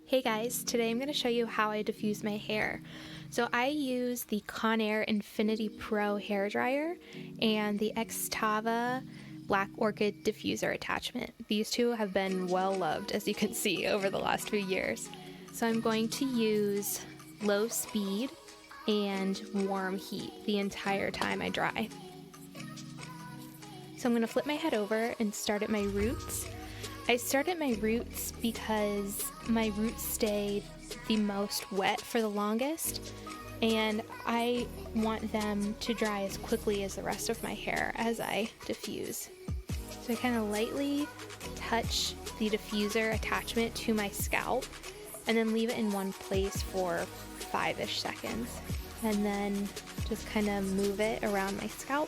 Hey guys, today I'm going to show you how I diffuse my hair. So I use the Conair Infinity Pro hair dryer and the Xtava Black Orchid diffuser attachment. These two have been well loved, as you can see, over the last few years. So I'm going to use low speed and warm heat the entire time I dry. So I'm going to flip my head over and start at my roots. I start at my roots because my roots stay the most wet for the longest, and I want them to dry as quickly as the rest of my hair as I diffuse. So I kind of lightly touch the diffuser attachment to my scalp and then leave it in one place for 5-ish seconds, and then just kind of move it around my scalp.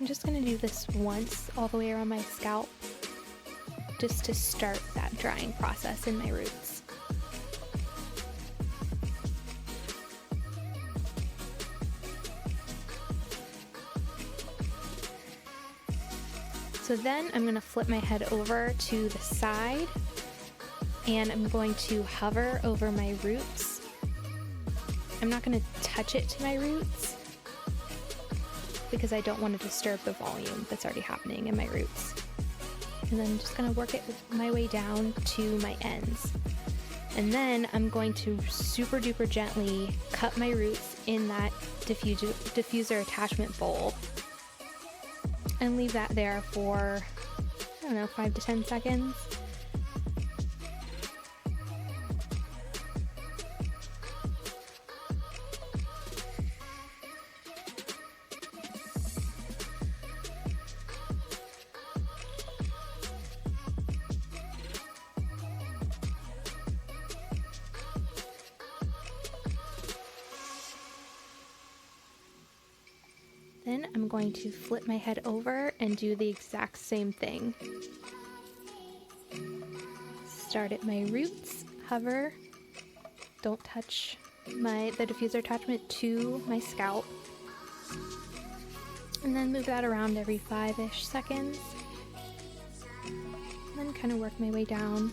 I'm just going to do this once all the way around my scalp, just to start that drying process in my roots. So then I'm going to flip my head over to the side, and I'm going to hover over my roots. I'm not going to touch it to my roots, because I don't want to disturb the volume that's already happening in my roots. And then I'm just going to work it my way down to my ends. And then I'm going to super duper gently cut my roots in that diffuser attachment bowl and leave that there for, I don't know, 5 to 10 seconds. Then I'm going to flip my head over and do the exact same thing. Start at my roots, hover, don't touch the diffuser attachment to my scalp, and then move that around every 5-ish seconds, and then kind of work my way down.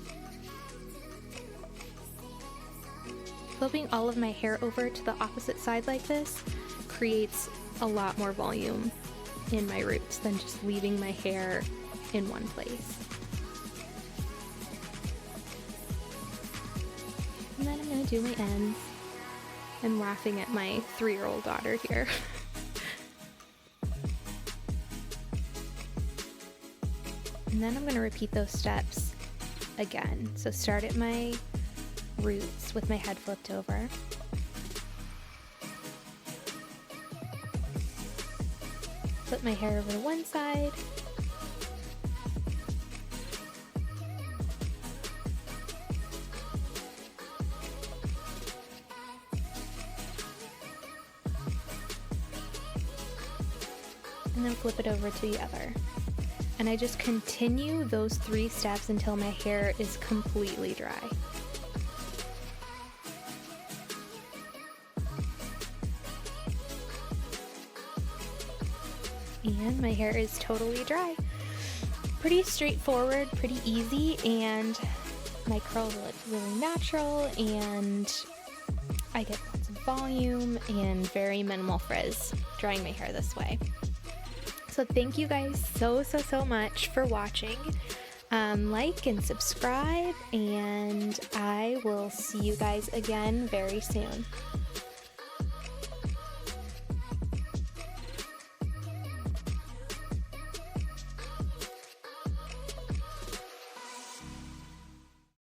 Flipping all of my hair over to the opposite side like this creates a lot more volume in my roots than just leaving my hair in one place. And then I'm going to do my ends. I'm laughing at my 3-year-old daughter here. And then I'm going to repeat those steps again. So start at my roots with my head flipped over. Flip my hair over to one side, and then flip it over to the other. And I just continue those 3 steps until my hair is completely dry. And my hair is totally dry. Pretty straightforward, pretty easy, and my curls look really natural, and I get lots of volume and very minimal frizz drying my hair this way. So thank you guys so much for watching. Like and subscribe, and I will see you guys again very soon.